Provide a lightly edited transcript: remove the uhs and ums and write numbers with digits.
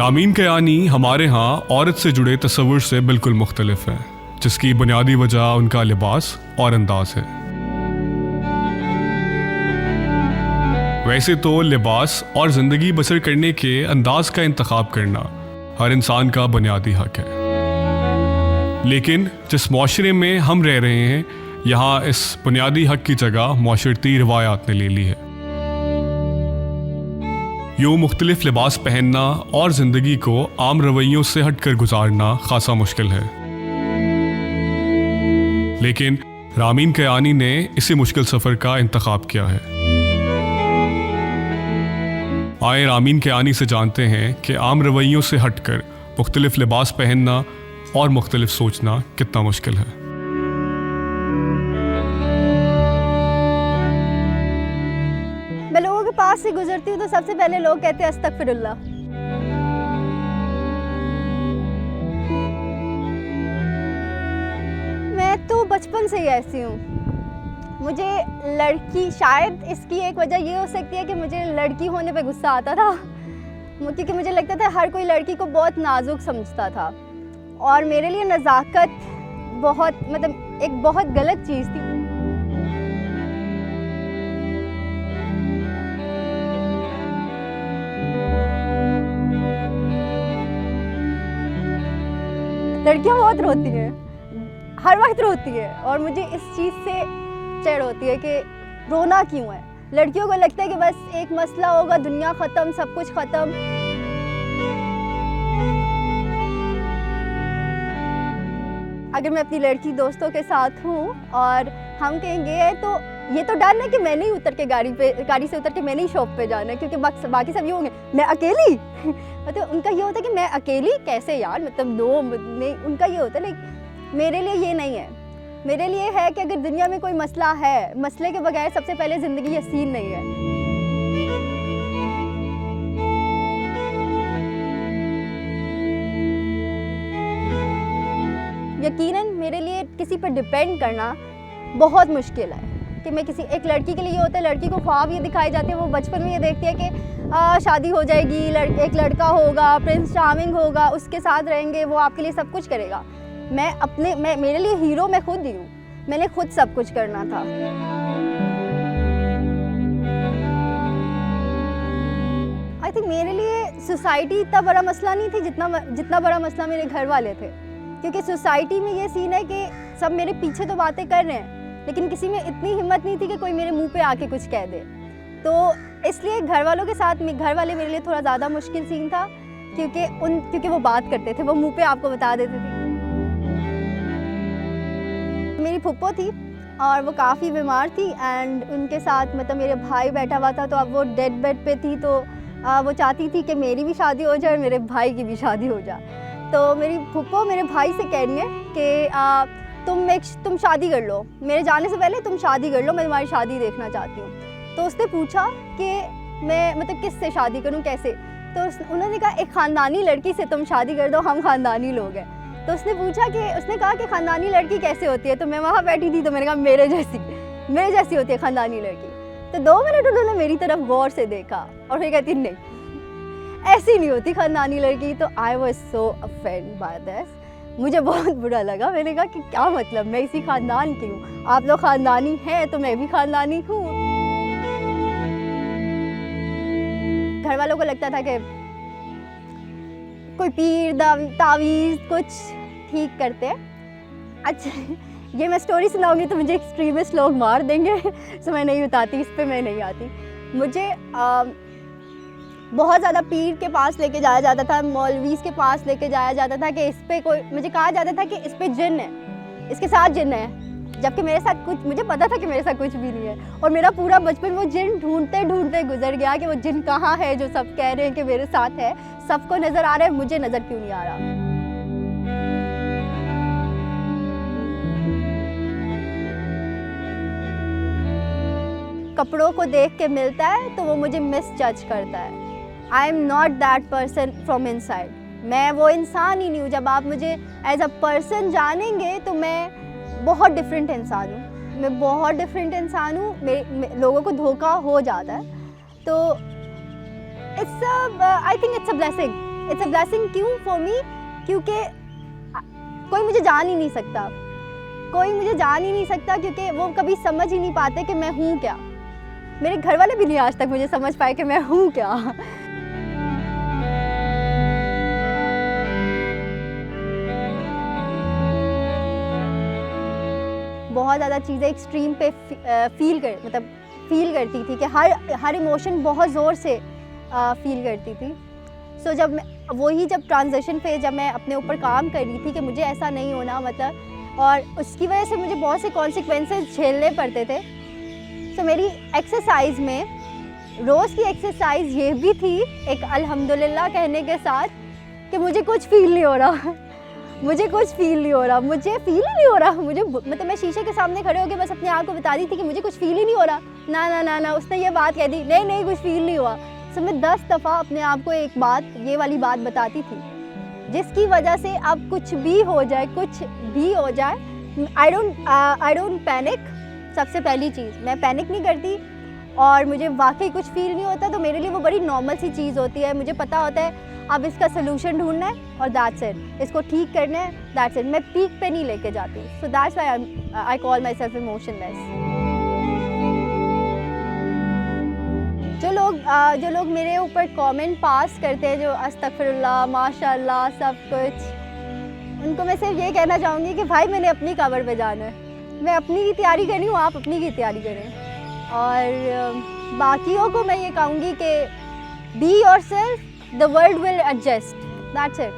रामीन कयानी हमारे यहाँ औरत से जुड़े तस्वुर से बिल्कुल मुख्तलिफ है, जिसकी बुनियादी वजह उनका लिबास और अंदाज है। वैसे तो लिबास और ज़िंदगी बसर करने के अंदाज का इंतखाब करना हर इंसान का बुनियादी हक है, लेकिन जिस माशरे में हम रह रहे हैं यहाँ इस बुनियादी हक की जगह माशरती रिवायात ने ले ली है। यूँ मुख्तलिफ लिबास पहनना और ज़िंदगी को आम रवैयों से हटकर गुजारना खासा मुश्किल है, लेकिन रामीन कयानी ने इसी मुश्किल सफ़र का इंतखाब किया है। आए रामीन कयानी से जानते हैं कि आम रवैयों से हटकर मुख्तलिफ लिबास पहनना और मुख्तलिफ सोचना कितना मुश्किल है। मैं लोगों के पास से गुजरती हूँ तो सबसे पहले लोग कहते हैं अस्तगफिरुल्लाह। मैं तो बचपन से ही ऐसी हूँ। मुझे लड़की, शायद इसकी एक वजह ये हो सकती है कि मुझे लड़की होने पे गुस्सा आता था, क्योंकि मुझे लगता था हर कोई लड़की को बहुत नाजुक समझता था और मेरे लिए नज़ाकत बहुत एक बहुत गलत चीज़ थी। लड़कियां बहुत रोती हैं, हर वक्त रोती है और मुझे इस चीज़ से चिढ़ होती है कि रोना क्यों है। लड़कियों को लगता है कि बस एक मसला होगा, दुनिया ख़त्म, सब कुछ ख़त्म। अगर मैं अपनी लड़की दोस्तों के साथ हूँ और हम कहीं गए हैं तो ये तो डर है कि मैं नहीं उतर के गाड़ी से उतर के मैंने ही शॉप पे जाना है, क्योंकि बाकी सब ये होंगे मैं अकेली मतलब उनका ये होता है कि मैं अकेली कैसे यार, दो नहीं, उनका ये होता है। लेकिन मेरे लिए ये नहीं है। मेरे लिए है कि अगर दुनिया में कोई मसला है, मसले के बगैर सबसे पहले ज़िंदगी यकीन नहीं है। यकीनन मेरे लिए किसी पर डिपेंड करना बहुत मुश्किल है कि मैं किसी एक लड़की के लिए ये होता है, लड़की को ख्वाब ये दिखाए जाते हैं, वो बचपन में ये देखती है कि शादी हो जाएगी, एक लड़का होगा, प्रिंस चार्मिंग होगा, उसके साथ रहेंगे, वो आपके लिए सब कुछ करेगा। मेरे लिए हीरो मैं खुद ही हूँ, मैंने खुद सब कुछ करना था। आई थिंक मेरे लिए सोसाइटी इतना बड़ा मसला नहीं थी जितना बड़ा मसला मेरे घर वाले थे, क्योंकि सोसाइटी में ये सीन है कि सब मेरे पीछे तो बातें कर रहे हैं लेकिन किसी में इतनी हिम्मत नहीं थी कि कोई मेरे मुंह पे आके कुछ कह दे। तो इसलिए घर वालों के साथ घर वाले मेरे लिए थोड़ा ज़्यादा मुश्किल सीन था, क्योंकि वो बात करते थे, वो मुंह पे आपको बता देते थे। मेरी फुप्पो थी और वो काफ़ी बीमार थी एंड उनके साथ मेरे भाई बैठा हुआ था, तो अब वो डेड बेड पे थी, तो वो चाहती थी कि मेरी भी शादी हो जाए और मेरे भाई की भी शादी हो जाए। तो मेरी फुप्पो मेरे भाई से कह रही है कि तुम शादी कर लो, मेरे जाने से पहले तुम शादी कर लो, मैं तुम्हारी शादी देखना चाहती हूँ। तो उसने पूछा कि मैं किससे शादी करूँ, कैसे? तो उन्होंने कहा एक ख़ानदानी लड़की से तुम शादी कर दो, हम ख़ानदानी लोग हैं। तो उसने कहा कि ख़ानदानी लड़की कैसे होती है? तो मैं वहाँ बैठी थी, तो मैंने कहा मेरे जैसी होती है ख़ानदानी लड़की। तो 2 मिनट उन्होंने मेरी तरफ गौर से देखा और फिर कहती नहीं, ऐसी नहीं होती ख़ानदानी लड़की। तो I was so offend by this, मुझे बहुत बुरा लगा। मैंने कहा कि क्या मतलब, मैं इसी ख़ानदान की हूँ, आप लोग ख़ानदानी हैं तो मैं भी ख़ानदानी हूँ। घर वालों को लगता था कि कोई पीर तावीज़ कुछ ठीक करते हैं। अच्छा, ये मैं स्टोरी सुनाऊंगी तो मुझे एक्सट्रीमिस्ट लोग मार देंगे सो मैं नहीं बताती, इस पे मैं नहीं आती। मुझे बहुत ज़्यादा पीर के पास लेके जाया जाता था, मौलवीज़ के पास लेके जाया जाता था कि इस पे मुझे कहा जाता था कि इस पे जिन्न है, इसके साथ जिन्न है, जबकि मुझे पता था कि मेरे साथ कुछ भी नहीं है। और मेरा पूरा बचपन वो जिन्न ढूंढते ढूंढते गुजर गया कि वो जिन्न कहाँ है जो सब कह रहे हैं कि मेरे साथ है। सबको नज़र आ रहा है, मुझे नज़र क्यों नहीं आ रहा? कपड़ों को देख के मिलता है तो वो मुझे मिस जज करता है। I am not that person from inside, मैं वो इंसान ही नहीं हूँ। जब आप मुझे एज अ पर्सन जानेंगे तो मैं बहुत डिफरेंट इंसान हूँ, मैं बहुत डिफरेंट इंसान हूँ। लोगों को धोखा हो जाता है, तो I think it's a blessing it's a blessing क्यों फॉर मी, क्योंकि कोई मुझे जान ही नहीं सकता, कोई मुझे जान ही नहीं सकता, क्योंकि वो कभी समझ ही नहीं पाते कि मैं हूँ क्या। मेरे घर वाले भी नहीं आज तक मुझे समझ पाए कि मैं हूँ क्या। बहुत ज़्यादा चीज़ें एक्सट्रीम पे फील करती थी कि हर इमोशन बहुत ज़ोर से फील करती थी। सो जब ट्रांजिशन फेज जब मैं अपने ऊपर काम कर रही थी कि मुझे ऐसा नहीं होना, मतलब, और उसकी वजह से मुझे बहुत से कॉन्सिक्वेंसेस झेलने पड़ते थे। सो मेरी एक्सरसाइज में रोज़ की एक्सरसाइज ये भी थी एक अल्हम्दुलिल्लाह कहने के साथ कि मुझे कुछ फील नहीं हो रहा, मुझे फील ही नहीं हो रहा। मुझे मतलब मैं शीशे के सामने खड़े होकर बस अपने आप को बता दी थी कि मुझे कुछ फील ही नहीं हो रहा। ना उसने ये बात कह दी, नहीं कुछ फील नहीं हुआ। सो मैं 10 दफ़ा अपने आप को ये वाली बात बताती थी, जिसकी वजह से अब कुछ भी हो जाए, आई डोंट पैनिक। सबसे पहली चीज़, मैं पैनिक नहीं करती, और मुझे वाकई कुछ फील नहीं होता तो मेरे लिए वो बड़ी नॉर्मल सी चीज़ होती है। मुझे पता होता है अब इसका सलूशन ढूंढना है और दैट्स इट, इसको ठीक करना है, दैट्स इट। मैं पीक पे नहीं लेके जाती। So that's why I call my self emotionless. जो लोग मेरे ऊपर कमेंट पास करते हैं, जो अस्तगफिरुल्लाह, माशाअल्लाह, सब कुछ, उनको मैं सिर्फ ये कहना चाहूँगी कि भाई मैंने अपनी कवर पे जाना है, मैं अपनी की तैयारी कर रही हूँ, आप अपनी की तैयारी करें। और बाकियों को मैं ये कहूँगी कि be yourself, the world will adjust, that's it.